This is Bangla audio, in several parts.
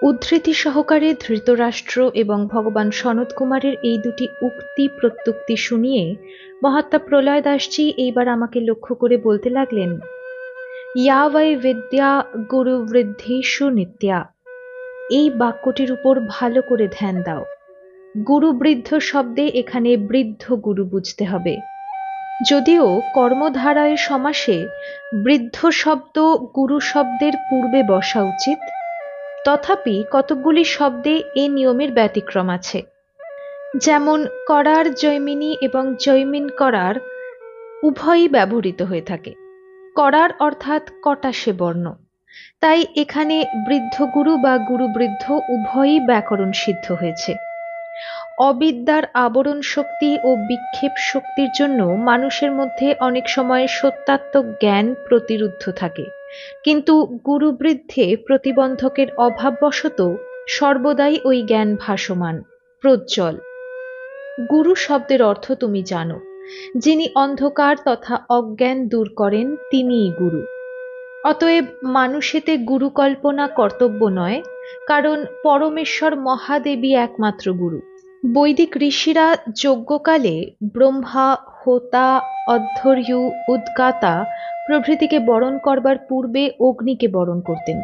উদ্ধৃতি সহকারে ধৃতরাষ্ট্র এবং ভগবান সনৎকুমারের এই দুটি উক্তি প্রত্যুক্তি শুনিয়ে মহাত্মা প্রলয় দাসজি এইবার আমাকে লক্ষ্য করে বলতে লাগলেন, ইয়া বৈ বিদ্যা গুরুবৃদ্ধিষু নিত্যা। এই বাক্যটির উপর ভালো করে ধ্যান দাও। গুরুবৃদ্ধ শব্দে এখানে বৃদ্ধ গুরু বুঝতে হবে। যদিও কর্মধারয় সমাসে বৃদ্ধ শব্দ গুরু শব্দের পূর্বে বসা উচিত, তথাপি কতকগুলি শব্দে এ নিয়মের ব্যতিক্রম আছে। যেমন করার জৈমিনী এবং জৈমিন করার উভয়ই ব্যবহৃত হয়ে থাকে। করার অর্থাৎ কটাসে বর্ণ, তাই এখানে বৃদ্ধ গুরু বা গুরুবৃদ্ধ উভয়ই ব্যাকরণ সিদ্ধ হয়েছে। অবিদ্যার আবরণ শক্তি ও বিক্ষেপ শক্তির জন্য মানুষের মধ্যে অনেক সময় সত্যাত্মক জ্ঞান প্রতিরুদ্ধ থাকে, কিন্তু গুরুবৃদ্ধে প্রতিবন্ধকের অভাববশত সর্বদাই ওই জ্ঞান ভাসমান, প্রজ্জ্বল। গুরু শব্দের অর্থ তুমি জানো, যিনি অন্ধকার তথা অজ্ঞান দূর করেন তিনিই গুরু। অতএব মানুষেতে গুরু কল্পনা কর্তব্য নয়, কারণ পরমেশ্বর মহাদেবী একমাত্র গুরু। বৈদিক ঋষিরা যজ্ঞকালে ব্রহ্মা, হোতা, অধ্বর্যু, উদ্গাতা প্রভৃতিকে বরণ করবার পূর্বে অগ্নিকে বরণ করতেন।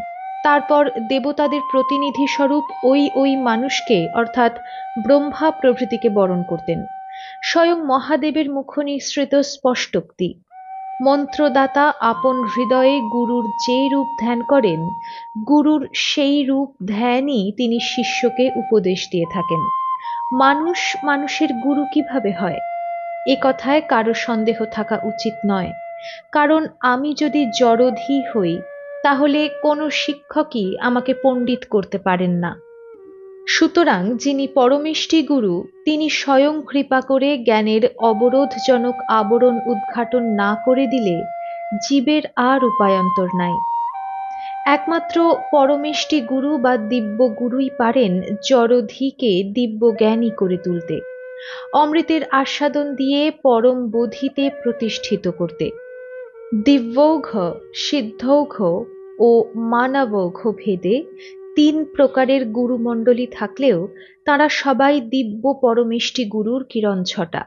তারপর দেবতাদের প্রতিনিধি স্বরূপ ওই মানুষকে অর্থাৎ ব্রহ্মা প্রভৃতিকে বরণ করতেন। স্বয়ং মহাদেবের মুখ নিঃসৃত স্পষ্টোক্তি, মন্ত্রদাতা আপন হৃদয়ে গুরুর যে রূপ ধ্যান করেন, গুরুর সেই রূপ ধ্যানই তিনি শিষ্যকে উপদেশ দিয়ে থাকেন। মানুষ মানুষের গুরু কিভাবে হয়, এ কথায় কারো সন্দেহ থাকা উচিত নয়। কারণ আমি যদি জড়ধী হই, তাহলে কোনো শিক্ষকই আমাকে পণ্ডিত করতে পারেন না। সুতরাং যিনি পরমেষ্টি গুরু, তিনি স্বয়ং কৃপা করে জ্ঞানের অবরোধজনক আবরণ উদ্ঘাটন না করে দিলে জীবের আর উপায়ান্তর নাই। একমাত্র পরমেষ্টি গুরু বা দিব্য গুরুই পারেন জড়ধীকে দিব্য জ্ঞানী করে তুলতে, অমৃতের আস্বাদন দিয়ে পরম বোধিতে প্রতিষ্ঠিত করতে। দিব্যৌঘ, সিদ্ধৌঘ ও মানবৌঘ ভেদে তিন প্রকারের গুরুমণ্ডলী থাকলেও তারা সবাই দিব্য পরমেষ্টি গুরুর কিরণছটা।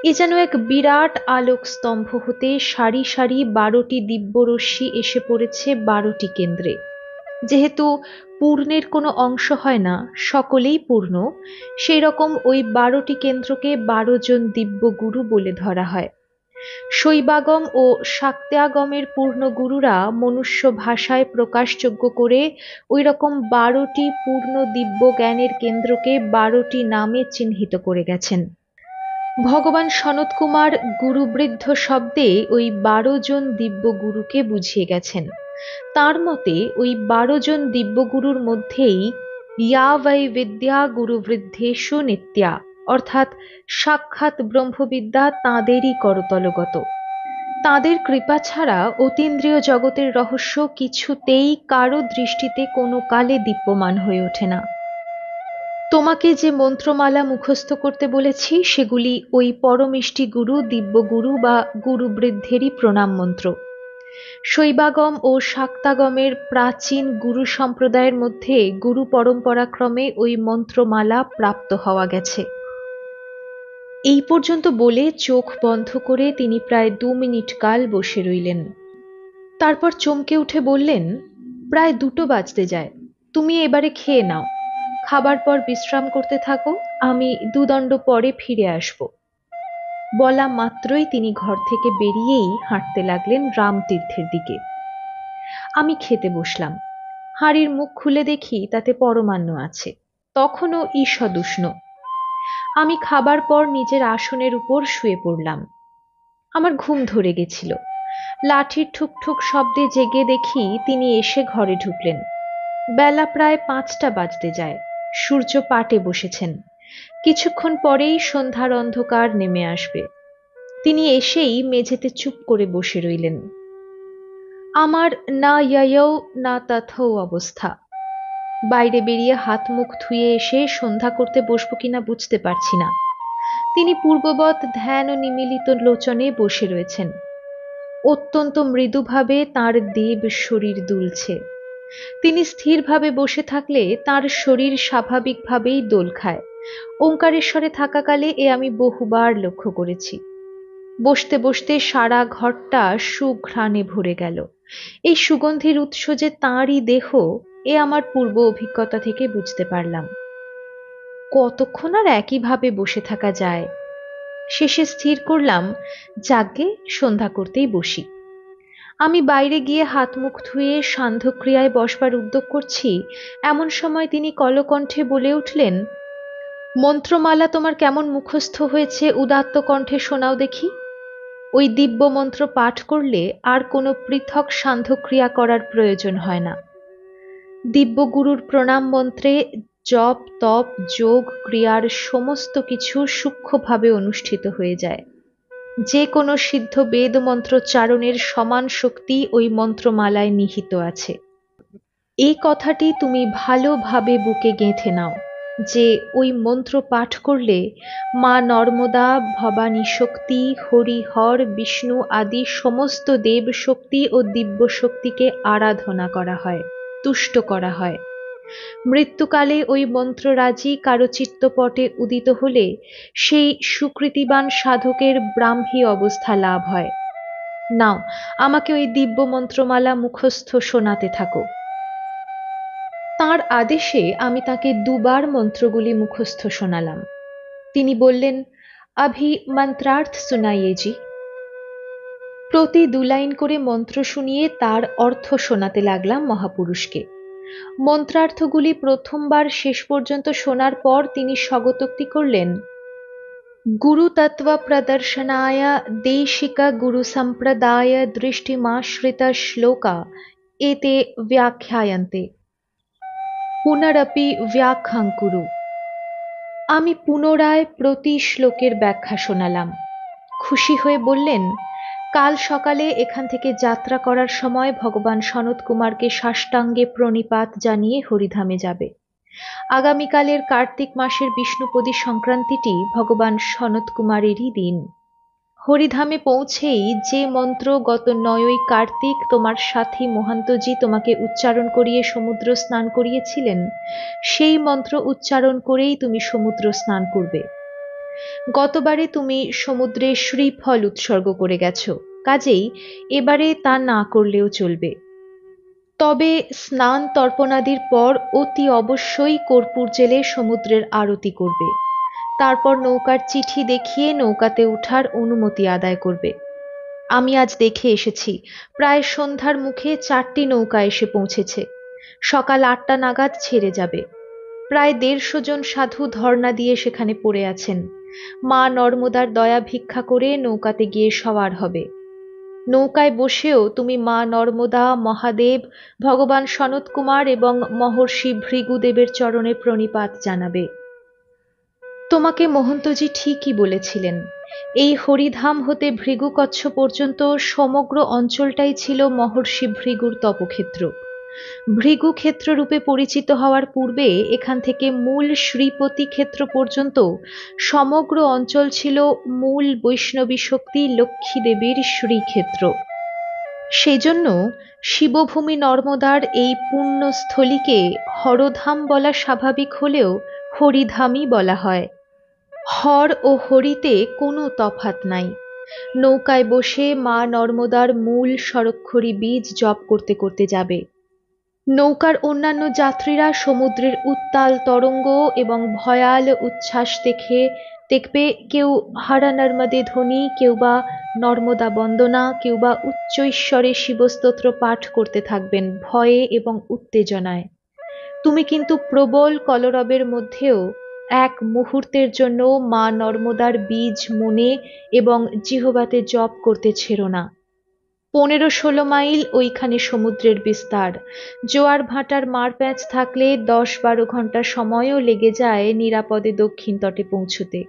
এ যেন এক বিরাট আলোক স্তম্ভ হতে সারি সারি 12টি দিব্যরশ্মি এসে পড়েছে 12টি কেন্দ্রে। যেহেতু পূর্ণের কোনো অংশ হয় না, সকলেই পূর্ণ, সেই রকম ওই 12টি কেন্দ্রকে 12 জন দিব্য গুরু বলে ধরা হয়। শৈবাগম ও শাক্তাগমের পূর্ণ গুরুরা মনুষ্য ভাষায় প্রকাশযোগ্য করে ওই রকম 12টি পূর্ণ দিব্য জ্ঞানের কেন্দ্রকে 12টি নামে চিহ্নিত করে গেছেন। ভগবান সনৎকুমার গুরুবৃদ্ধ শব্দে ওই 12 জন দিব্য গুরুকে বুঝিয়ে গেছেন। তার মতে ওই 12 জন দিব্যগুরুর মধ্যেই ইয়া বৈ বিদ্যা গুরুবৃদ্ধেষু নিত্যা, অর্থাৎ সাক্ষাৎ ব্রহ্মবিদ্যা তাঁদেরই করতলগত। তাঁদের কৃপা ছাড়া অতীন্দ্রিয় জগতের রহস্য কিছুতেই কারো দৃষ্টিতে কোনো কালে দীপ্যমান হয়ে ওঠে না। তোমাকে যে মন্ত্রমালা মুখস্থ করতে বলেছি সেগুলি ওই পরমেষ্টি গুরু, দিব্যগুরু বা গুরুবৃদ্ধেরই প্রণাম মন্ত্র। শৈবাগম ও শাক্তাগমের প্রাচীন গুরু সম্প্রদায়ের মধ্যে গুরু পরম্পরাক্রমে ওই মন্ত্রমালা প্রাপ্ত হওয়া গেছে। এই পর্যন্ত বলে চোখ বন্ধ করে তিনি প্রায় 2 মিনিট কাল বসে রইলেন। তারপর চমকে উঠে বললেন, প্রায় 2টো বাজতে যায়, তুমি এবারে খেয়ে নাও। খাবার পর বিশ্রাম করতে থাকো, আমি 2 দণ্ড পরে ফিরে আসব। বলা মাত্রই তিনি ঘর থেকে বেরিয়েই হাঁটতে লাগলেন রামতীর্থের দিকে। আমি খেতে বসলাম। হাঁড়ির মুখ খুলে দেখি তাতে পরমান্ন আছে, তখনও ঈষদ উষ্ণ। আমি খাবার পর নিজের আসনের উপর শুয়ে পড়লাম। আমার ঘুম ধরে গেছিল। লাঠির ঠুকঠুক শব্দে জেগে দেখি তিনি এসে ঘরে ঢুকলেন। বেলা প্রায় 5টা বাজতে যায়। সূর্য পাটে বসেছেন। কিছুক্ষণ পরেই সন্ধ্যার অন্ধকার নেমে আসবে। তিনি এসেই মেঝেতে চুপ করে বসে রইলেন। আমার না ইয়ৌ না তথৌ অবস্থা। বাইরে বেরিয়ে হাত মুখ ধুয়ে এসে সন্ধ্যা করতে বসবো কিনা বুঝতে পারছি না। তিনি পূর্ববৎ ধ্যান ও নিমিলিত লোচনে বসে রয়েছেন। অত্যন্ত মৃদুভাবে তাঁর দেব শরীর দুলছে। তিনি স্থিরভাবে বসে থাকলে তার শরীর স্বাভাবিকভাবেই দোল খায়। ওঙ্কারেশ্বরে থাকাকালে এ আমি বহুবার লক্ষ্য করেছি। বসতে বসতে সারা ঘরটা সুঘ্রাণে ভরে গেল। এই সুগন্ধির উৎস যে তাঁরই দেহ, এ আমার পূর্ব অভিজ্ঞতা থেকে বুঝতে পারলাম। কতক্ষণ আর একইভাবে বসে থাকা যায়? শেষে স্থির করলাম, যাগ্গে সন্ধ্যা করতেই বসি। আমি বাইরে গিয়ে হাত মুখ ধুয়ে সান্ধ্যক্রিয়ায় বসবার উদ্যোগ করছি, এমন সময় তিনি কলকণ্ঠে বলে উঠলেন, মন্ত্রমালা তোমার কেমন মুখস্থ হয়েছে উদাত্ত কণ্ঠে শোনাও দেখি। ওই দিব্য মন্ত্র পাঠ করলে আর কোনো পৃথক সান্ধ্যক্রিয়া করার প্রয়োজন হয় না। দিব্যগুরুর প্রণাম মন্ত্রে জপ তপ যোগ ক্রিয়ার সমস্ত কিছু সূক্ষ্মভাবে অনুষ্ঠিত হয়ে যায়। যে কোনো সিদ্ধ বেদ মন্ত্রোচ্চারণের সমান শক্তি ওই মন্ত্রমালায় নিহিত আছে। এই কথাটি তুমি ভালোভাবে বুকে গেঁথে নাও যে ওই মন্ত্র পাঠ করলে মা নর্মদা, ভবানী শক্তি, হরিহর, বিষ্ণু আদি সমস্ত দেব শক্তি ও দিব্য শক্তিকে আরাধনা করা হয়, তুষ্ট করা হয়। মৃত্যুকালে ওই মন্ত্ররাজি কারো চিত্তপটে উদিত হলে সেই সুকৃতিবান সাধকের ব্রাহ্মী অবস্থা লাভ হয়। নাও, আমাকে ওই দিব্য মন্ত্রমালা মুখস্থ শোনাতে থাকো। তাঁর আদেশে আমি তাকে দুবার মন্ত্রগুলি মুখস্থ শোনালাম। তিনি বললেন, আভি মন্ত্রার্থ সুনাইয়ে জি। প্রতি 2 লাইন করে মন্ত্র শুনিয়ে তার অর্থ শোনাতে লাগলাম মহাপুরুষকে। মন্ত্রার্থগুলি প্রথমবার শেষ পর্যন্ত শোনার পর তিনি স্বগতোক্তি করলেন, গুরু তত্ত্ব প্রদর্শনায় দেশিক গুরু সম্প্রদায় দৃষ্টিমাশ্রিত শ্লোকা এতে ব্যাখ্যায়ন্তে পুনরপি ব্যাখ্যাং কুরু। আমি পুনরায় প্রতি শ্লোকের ব্যাখ্যা শোনালাম। খুশি হয়ে বললেন, কাল সকালে এখান থেকে যাত্রা করার সময় ভগবান সনত কুমারকে সাষ্টাঙ্গে প্রণিপাত জানিয়ে হরিধামে যাবে। আগামীকালের কার্তিক মাসের বিষ্ণুপদী সংক্রান্তিটি ভগবান সনত কুমারেরই দিন। হরিধামে পৌঁছেই যে মন্ত্র গত 9ই কার্তিক তোমার সাথী মহান্তজি তোমাকে উচ্চারণ করিয়ে সমুদ্র স্নান করিয়েছিলেন, সেই মন্ত্র উচ্চারণ করেই তুমি সমুদ্র স্নান করবে। গতবারে তুমি সমুদ্রে শ্রীফল উৎসর্গ করে গেছো, কাজেই এবারে তা না করলেও চলবে। তবে স্নান তর্পণাদির পর অতি অবশ্যই কর্পূর জেলে সমুদ্রের আরতি করবে। তারপর নৌকার চিঠি দেখিয়ে নৌকাতে উঠার অনুমতি আদায় করবে। আমি আজ দেখে এসেছি, প্রায় সন্ধ্যার মুখে 4টি নৌকা এসে পৌঁছেছে। সকাল 8টা নাগাদ ছেড়ে যাবে। প্রায় 150 জন সাধু ধর্ণা দিয়ে সেখানে পড়ে আছেন। মা নর্মদার দয়া ভিক্ষা করে নৌকাতে গিয়ে সওয়ার হবে। নৌকায় বসেও তুমি মা নর্মদা, মহাদেব, ভগবান সনত কুমার এবং মহর্ষি ভৃগুদেবের চরণে প্রণিপাত জানাবে। তোমাকে মহন্তজি ঠিকই বলেছিলেন, এই হরিধাম হতে ভৃগুকচ্ছ পর্যন্ত সমগ্র অঞ্চলটাই ছিল মহর্ষি ভৃগুর তপক্ষেত্র। ভৃগু ক্ষেত্র রূপে পরিচিত হওয়ার পূর্বে এখান থেকে মূল শ্রীপতি ক্ষেত্র পর্যন্ত সমগ্র অঞ্চল ছিল মূল বৈষ্ণবী শক্তি লক্ষ্মী দেবীর শ্রীক্ষেত্র। সেজন্য শিবভূমি নর্মদার এই পুণ্যস্থলীকে হরধাম বলা স্বাভাবিক হলেও হরিধামই বলা হয়। হর ও হরিতে কোনো তফাৎ নাই। নৌকায় বসে মা নর্মদার মূল স্বরক্ষরী বীজ জপ করতে করতে যাবে। নৌকার অন্যান্য যাত্রীরা সমুদ্রের উত্তাল তরঙ্গ এবং ভয়াল উচ্ছ্বাস দেখবে কেউ হারা নর্মদে ধ্বনি, কেউ বা নর্মদা বন্দনা, কেউ বা উচ্চ ঈশ্বরে শিবস্তোত্র পাঠ করতে থাকবেন ভয়ে এবং উত্তেজনায়। তুমি কিন্তু প্রবল কলরবের মধ্যেও এক মুহূর্তের জন্য মা নর্মদার বীজ মনে এবং জিহবাতে জপ করতে ছেড়ো না। 15-16 মাইল ওইখানে সমুদ্রের বিস্তার। জোয়ার ভাটার মারপ্যাঁচ থাকলে 10-12 ঘন্টা সময়ও লেগে যায় নিরাপদে দক্ষিণ তটে পৌঁছতে।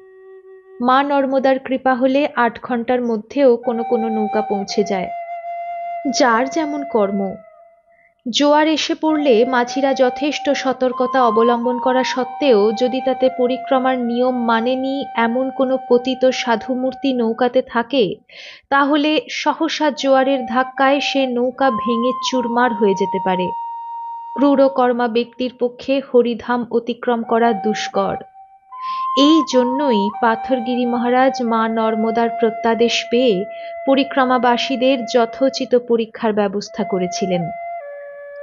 মা নর্মদার কৃপা হলে 8 ঘন্টার মধ্যেও কোনো কোনো নৌকা পৌঁছে যায়। যার যেমন কর্ম। জোয়ার এসে পড়লে মাঝিরা যথেষ্ট সতর্কতা অবলম্বন করা সত্ত্বেও যদি তাতে পরিক্রমার নিয়ম মানেনি এমন কোনো পতিত সাধুমূর্তি নৌকাতে থাকে, তাহলে সহসা জোয়ারের ধাক্কায় সে নৌকা ভেঙে চুরমার হয়ে যেতে পারে। ক্রূরকর্মা ব্যক্তির পক্ষে হরিধাম অতিক্রম করা দুষ্কর। এই জন্যই পাথরগিরি মহারাজ মা নর্মদার প্রত্যাদেশ পেয়ে পরিক্রমাবাসীদের যথোচিত পরীক্ষার ব্যবস্থা করেছিলেন।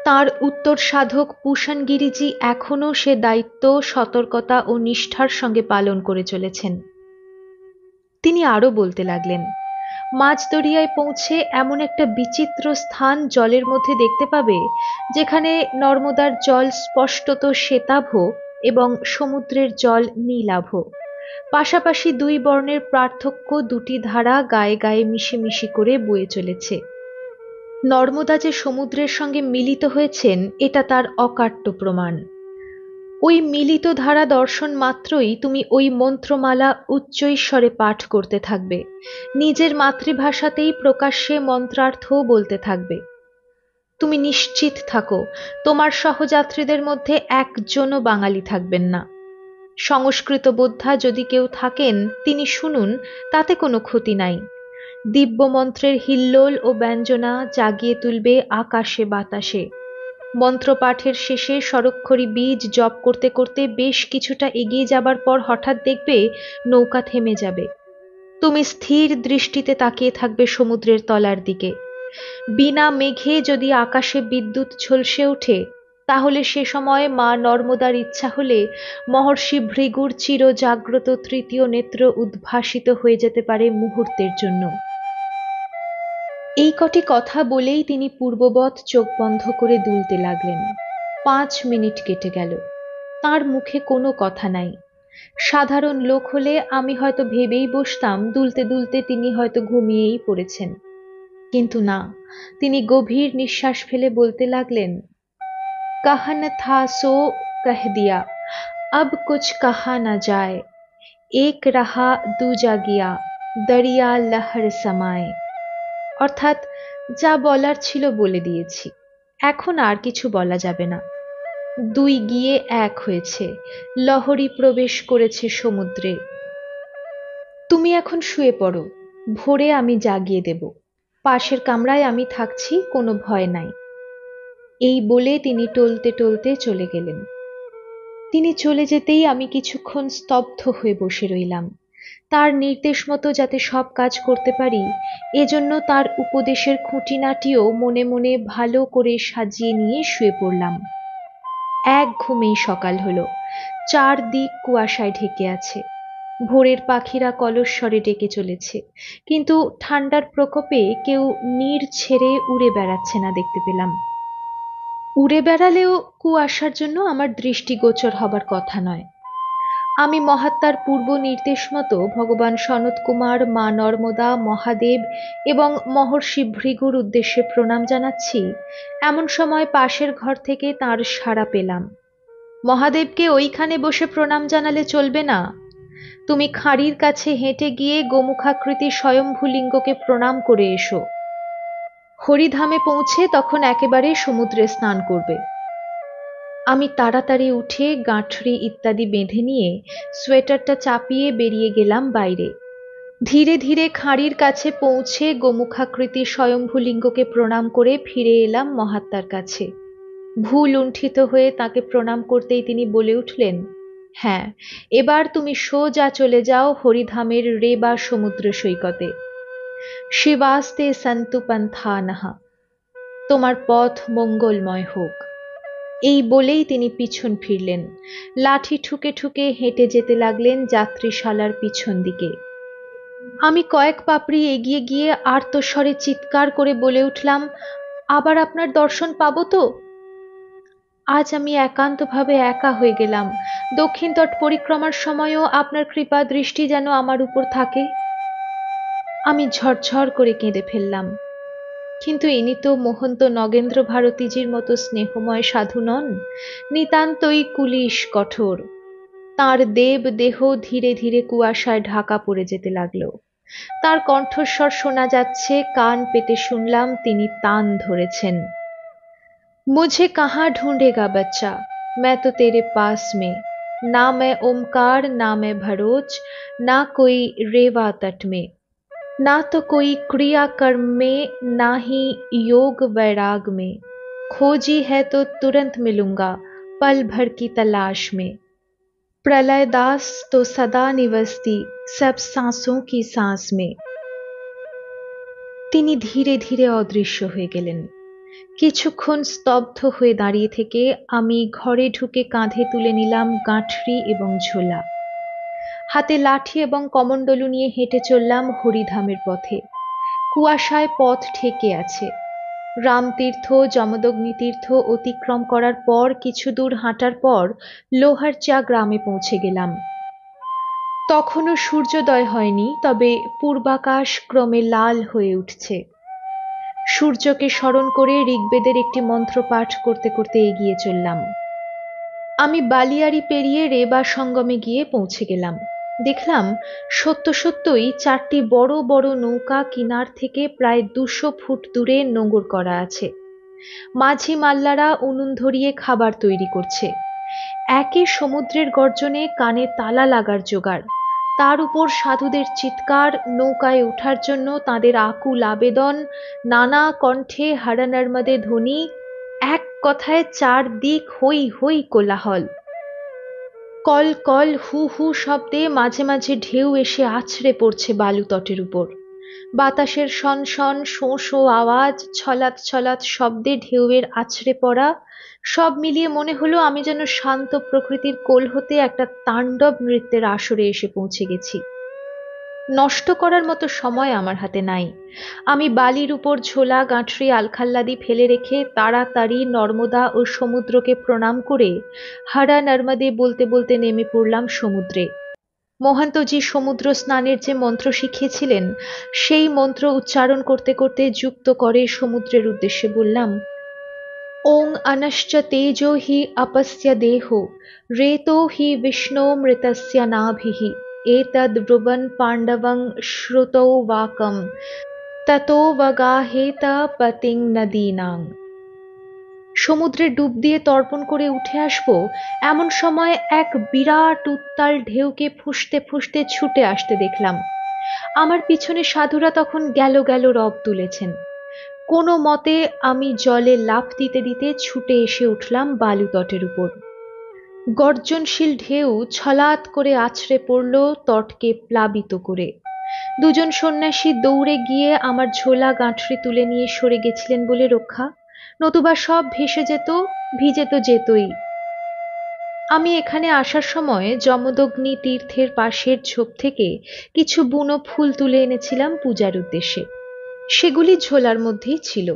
তাঁর উত্তর সাধক পুষণগিরিজি এখনও সে দায়িত্ব সতর্কতা ও নিষ্ঠার সঙ্গে পালন করে চলেছেন। তিনি আরও বলতে লাগলেন, মাঝদরিয়ায় পৌঁছে এমন একটা বিচিত্র স্থান জলের মধ্যে দেখতে পাবে যেখানে নর্মদার জল স্পষ্টত শ্বেতাভ এবং সমুদ্রের জল নীলাভ। পাশাপাশি দুই বর্ণের পার্থক্য দুটি ধারা গায়ে গায়ে মিশিমিশি করে বয়ে চলেছে। নর্মদা যে সমুদ্রের সঙ্গে মিলিত হয়েছেন এটা তার অকাট্য প্রমাণ। ওই মিলিত ধারা দর্শন মাত্রই তুমি ওই মন্ত্রমালা উচ্চৈঃস্বরে পাঠ করতে থাকবে, নিজের মাতৃভাষাতেই প্রকাশ্যে মন্ত্রার্থও বলতে থাকবে। তুমি নিশ্চিত থাকো, তোমার সহযাত্রীদের মধ্যে একজনও বাঙালি থাকবেন না। সংস্কৃত বোদ্ধা যদি কেউ থাকেন তিনি শুনুন, তাতে কোনো ক্ষতি নাই। দিব্যমন্ত্রের হিল্লোল ও ব্যঞ্জনা জাগিয়ে তুলবে আকাশে বাতাসে। মন্ত্রপাঠের শেষে স্বরক্ষরী বীজ জপ করতে করতে বেশ কিছুটা এগিয়ে যাবার পর হঠাৎ দেখবে নৌকা থেমে যাবে। তুমি স্থির দৃষ্টিতে তাকিয়ে থাকবে সমুদ্রের তলার দিকে। বিনা মেঘে যদি আকাশে বিদ্যুৎ ঝলসে ওঠে, তাহলে সে সময় মা নর্মদার ইচ্ছা হলে মহর্ষি ভৃগুর চির জাগ্রত তৃতীয় নেত্র উদ্ভাসিত হয়ে যেতে পারে মুহূর্তের জন্য। এই কটি কথা বলেই তিনি পূর্ববৎ চোখ বন্ধ করে দুলতে লাগলেন। 5 মিনিট কেটে গেল, তার মুখে কোনো কথা নাই। সাধারণ লোক হলে আমি হয়তো ভেবেই বসতাম দুলতে দুলতে তিনি হয়তো ঘুমিয়েই পড়েছেন, কিন্তু না, তিনি গভীর নিঃশ্বাস ফেলে বলতে লাগলেন, कहा न था सो कह दिया, अब कुछ कहा न जाए, एक रहा दूजा गया, दरिया लहर समाए। অর্থাৎ যা বলার ছিল বলে দিয়েছি, এখন আর কিছু বলা যাবে না। দুই গিয়ে এক হয়েছে, লহরী প্রবেশ করেছে সমুদ্রে। তুমি এখন শুয়ে পড়ো, ভোরে আমি জাগিয়ে দেব। পাশের কামরায় আমি থাকছি, কোনো ভয় নাই। এই বলে তিনি টলতে টলতে চলে গেলেন। তিনি চলে যেতেই আমি কিছুক্ষণ স্তব্ধ হয়ে বসে রইলাম। তার নির্দেশ মতো যাতে সব কাজ করতে পারি, এজন্য তার উপদেশের খুঁটিনাটিও মনে মনে ভালো করে সাজিয়ে নিয়ে শুয়ে পড়লাম। এক ঘুমেই সকাল হলো। চারদিক কুয়াশায় ঢেকে আছে। ভোরের পাখিরা কলস্বরে ডেকে চলেছে, কিন্তু ঠান্ডার প্রকোপে কেউ নীড় ছেড়ে উড়ে বেড়াচ্ছে না দেখতে পেলাম। উড়ে বেড়ালেও কুয়াশার জন্য আমার দৃষ্টিগোচর হবার কথা নয়। আমি মহাত্মার পূর্ব নির্দেশ মতো ভগবান সনত কুমার, মা নর্মদা, মহাদেব এবং মহর্ষি ভৃগুর উদ্দেশ্যে প্রণাম জানাচ্ছি, এমন সময় পাশের ঘর থেকে তাঁর সাড়া পেলাম। মহাদেবকে ওইখানে বসে প্রণাম জানালে চলবে না, তুমি খাঁড়ির কাছে হেঁটে গিয়ে গোমুখাকৃতি স্বয়ম্ভুলিঙ্গকে প্রণাম করে এসো। হরিধামে পৌঁছে তখন একেবারে সমুদ্রে স্নান করবে। আমি তাড়াতাড়ি উঠে গাঁঠরি ইত্যাদি বেঁধে নিয়ে সোয়েটারটা চাপিয়ে বেরিয়ে গেলাম বাইরে। ধীরে ধীরে খাঁড়ির কাছে পৌঁছে গোমুখাকৃতি স্বয়ম্ভুলিঙ্গকে প্রণাম করে ফিরে এলাম মহাত্মার কাছে। ভুল লুণ্ঠিত হয়ে তাকে প্রণাম করতেই তিনি বলে উঠলেন, হ্যাঁ, এবার তুমি সোজা চলে যাও হরিধামের রেবা সমুদ্র সৈকতে। শিবাস্তে সন্তু পন্থানহা, তোমার পথ মঙ্গলময় হোক। এই বলেই তিনি পিছন ফিরলেন। লাঠি ঠুকে ঠুকে হেঁটে যেতে লাগলেন যাত্রীশালার পিছন দিকে। আমি কয়েক পাপড়ি এগিয়ে গিয়ে আর্তস্বরে চিৎকার করে বলে উঠলাম, আবার আপনার দর্শন পাবো তো? আজ আমি একান্তভাবে একা হয়ে গেলাম। দক্ষিণ তট পরিক্রমার সময়ও আপনার কৃপা দৃষ্টি যেন আমার উপর থাকে। আমি ঝরঝর করে কেঁদে ফেললাম। কিন্তু ইনি তো মহন্ত নগেন্দ্র ভারতীজির মতো স্নেহময় সাধু নন, নিতান্তই কুলিশ কঠোর। তাঁর দেব দেহ ধীরে ধীরে কুয়াশায় ঢাকা পড়ে যেতে লাগলো। তার কণ্ঠস্বর শোনা যাচ্ছে, কান পেতে শুনলাম তিনি তান ধরেছেন। मुझे कहाँ ढूंढेगा बच्चा, मैं तो तेरे पास में, ना मैं ओमकार, ना मैं भरोच, ना कोई रेवा तट में, ना तो कोई क्रिया कर्म में, ना ही योग वैराग में। खोजी है तो तुरंत मिलूंगा पल भर की तलाश में। प्रलय दास तो सदा निवसती सब सांसों की सांस में। তিনি ধীরে ধীরে অদৃশ্য হয়ে গেলেন। কিছুক্ষণ স্তব্ধ হয়ে দাঁড়িয়ে থেকে আমি ঘরে ঢুকে কাঁধে তুলে নিলাম গাঁঠরি এবং ঝোলা। হাতে লাঠি এবং কমণ্ডলু নিয়ে হেঁটে চললাম হরিধামের পথে। কুয়াশায় পথ ঠেকে আছে। রামতীর্থ, যমদগ্নি তীর্থ অতিক্রম করার পর কিছু দূর হাঁটার পর লোহারচা গ্রামে পৌঁছে গেলাম। তখনও সূর্যোদয় হয়নি, তবে পূর্বাকাশ ক্রমে লাল হয়ে উঠছে। সূর্যকে স্মরণ করে ঋগ্বেদের একটি মন্ত্র পাঠ করতে করতে এগিয়ে চললাম। আমি বালিয়াড়ি পেরিয়ে রেবা সঙ্গমে গিয়ে পৌঁছে গেলাম। দেখলাম সত্যই 4টি বড় বড় নৌকা কিনার থেকে প্রায় 200 ফুট দূরে নোঙর করা আছে। মাঝি মাল্লারা উনুন ধরিয়ে খাবার তৈরি করছে। একে সমুদ্রের গর্জনে কানে তালা লাগার জোগাড়, তার উপর সাধুদের চিৎকার, নৌকায় ওঠার জন্য তাদের আকুল আবেদন, নানা কণ্ঠে হর নর্মদে ধ্বনি, এক কথায় চারদিক হই হই কোলাহল। কল কল হু হু শব্দে মাঝে মাঝে ঢেউ এসে আছড়ে পড়ছে বালু তটের উপর। বাতাসের শনশন শোঁ শোঁ আওয়াজ, ছলাৎ ছলাৎ শব্দে ঢেউয়ের আছড়ে পড়া, সব মিলিয়ে মনে হলো আমি যেন শান্ত প্রকৃতির কোল হতে একটা তাণ্ডব নৃত্যের আসরে এসে পৌঁছে গেছি। নষ্ট করার মতো সময় আমার হাতে নাই। আমি বালির উপর ঝোলা, গাঁঠরি, আলখাল্লাদি ফেলে রেখে তাড়াতাড়ি নর্মদা ও সমুদ্রকে প্রণাম করে হর নর্মদে বলতে বলতে নেমে পড়লাম সমুদ্রে। মহান্তজি সমুদ্র স্নানের যে মন্ত্র শিখিয়েছিলেন, সেই মন্ত্র উচ্চারণ করতে করতে যুক্ত করে সমুদ্রের উদ্দেশ্যে বললাম, ওং অনশ্চ তেজো হি আপস্য দেহো রেতো হি বিষ্ণোমৃতস্য নাভিঃ এতদ ব্রুবন পাণ্ডবং শ্রুতৌ বাকম ততোবগাহেত পতিং নদীনাং। সমুদ্রে ডুব দিয়ে তর্পণ করে উঠে আসবো, এমন সময় এক বিরাট উত্তাল ঢেউকে ফুঁসতে ফুঁসতে ছুটে আসতে দেখলাম। আমার পিছনে সাধুরা তখন গেল গেল রব তুলেছেন। কোনো মতে আমি জলে লাফ দিতে দিতে ছুটে এসে উঠলাম বালু তটের উপর। গর্জনশীল ঢেউ ছলাৎ করে আছড়ে পড়ল তটকে প্লাবিত করে। দুজন সন্ন্যাসী দৌড়ে গিয়ে আমার ঝোলা গাঁঠরি তুলে নিয়ে সরে গেছিলেন বলে রক্ষা, নতুবা সব ভেসে যেত, ভিজে তো যেতই। আমি এখানে আসার সময় যমদগ্নি তীর্থের পাশের ঝোপ থেকে কিছু বুনো ফুল তুলে এনেছিলাম পূজার উদ্দেশ্যে। সেগুলি ঝোলার মধ্যেই ছিল।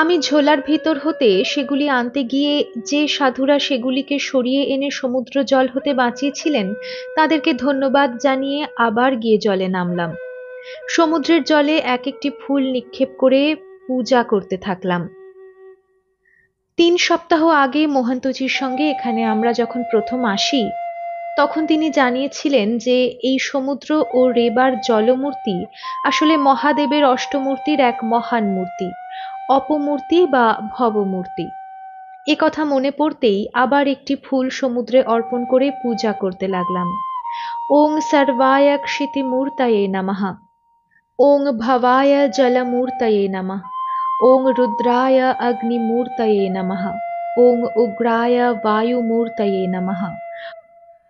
আমি ঝোলার ভিতর হতে সেগুলি আনতে গিয়ে যে সাধুরা সেগুলিকে সরিয়ে এনে সমুদ্র জল হতে বাঁচিয়েছিলেন, তাদেরকে ধন্যবাদ জানিয়ে আবার গিয়ে জলে নামলাম। সমুদ্রের জলে এক একটি ফুল নিক্ষেপ করে পূজা করতে থাকলাম। 3 সপ্তাহ আগে মহান্তজির সঙ্গে এখানে আমরা যখন প্রথম আসি, তখন তিনি জানিয়েছিলেন যে এই সমুদ্র ও রেবার জলমূর্তি আসলে মহাদেবের অষ্টমূর্তির এক মহান মূর্তি, অপমূর্তি বা ভবমূর্তি। এ কথা মনে পড়তেই আবার একটি ফুল সমুদ্রে অর্পণ করে পূজা করতে লাগলাম। ওং সর্বায় ক্ষিতিমূর্তয়ে নমঃ, ওং ভবায় জলমূর্তয়ে নমঃ, ওং রুদ্রায় অগ্নিমূর্তয়ে নমঃ, ওং উগ্রায় বায়ুমূর্তয়ে নমঃ,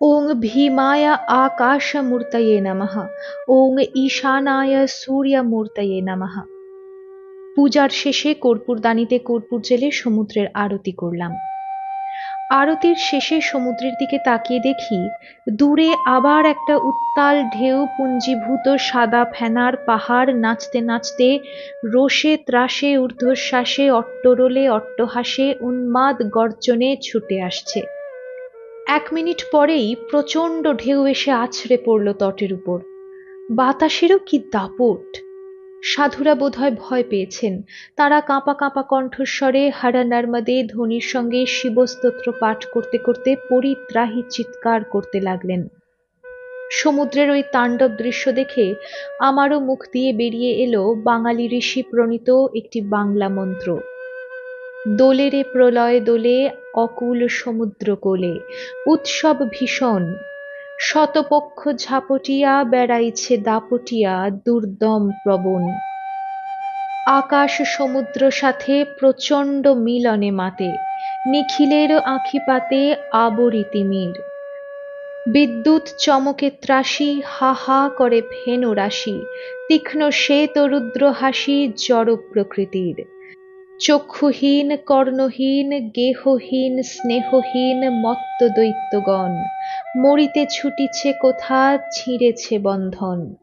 ওং ভীমায় আকাশমূর্তয়ে নমঃ, ওং ঈশানায় সূর্যমূর্তয়ে নমঃ। পূজার শেষে কর্পূরদানিতে কর্পূর জেলে সমুদ্রের আরতি করলাম। আরতির শেষে সমুদ্রের দিকে তাকিয়ে দেখি দূরে আবার একটা উত্তাল ঢেউ পুঞ্জীভূত সাদা ফেনার পাহাড় নাচতে নাচতে রোষে ত্রাসে ঊর্ধ্বশ্বাসে অট্টরোলে অট্টহাসে উন্মাদ গর্জনে ছুটে আসছে। 1 মিনিট পরেই প্রচণ্ড ঢেউ এসে আছড়ে পড়ল তটের উপর। বাতাসেরও কি দাপট! সাধুরা বোধহয় ভয় পেয়েছেন। তারা কাঁপা কাঁপা কণ্ঠস্বরে হর নর্মদে ধ্বনির সঙ্গে শিবস্তোত্র পাঠ করতে করতে পরিত্রাহী চিৎকার করতে লাগলেন। সমুদ্রের ওই তাণ্ডব দৃশ্য দেখে আমারও মুখ দিয়ে বেরিয়ে এলো বাঙালি ঋষি প্রণীত একটি বাংলা মন্ত্র। দোলে রে প্রলয় দোলে অকুল সমুদ্র কোলে, উৎসব ভীষণ শতপক্ষ ঝাপটিয়া বেড়াইছে দাপটিয়া দুর্দম প্রবণ। আকাশ সমুদ্র সাথে প্রচণ্ড মিলনে মাতে, নিখিলের আঁখিপাতে আবরি তিমির। বিদ্যুৎ চমকে ত্রাসি, হা হা করে ফেনু রাশি, তীক্ষ্ণ শ্বেত রুদ্র হাসি জড় প্রকৃতির। চক্ষুহীন কর্ণহীন গেহহীন স্নেহহীন মত্ত দৈত্যগণ, মরিতে ছুটিছে কোথা ছিঁড়েছে বন্ধন।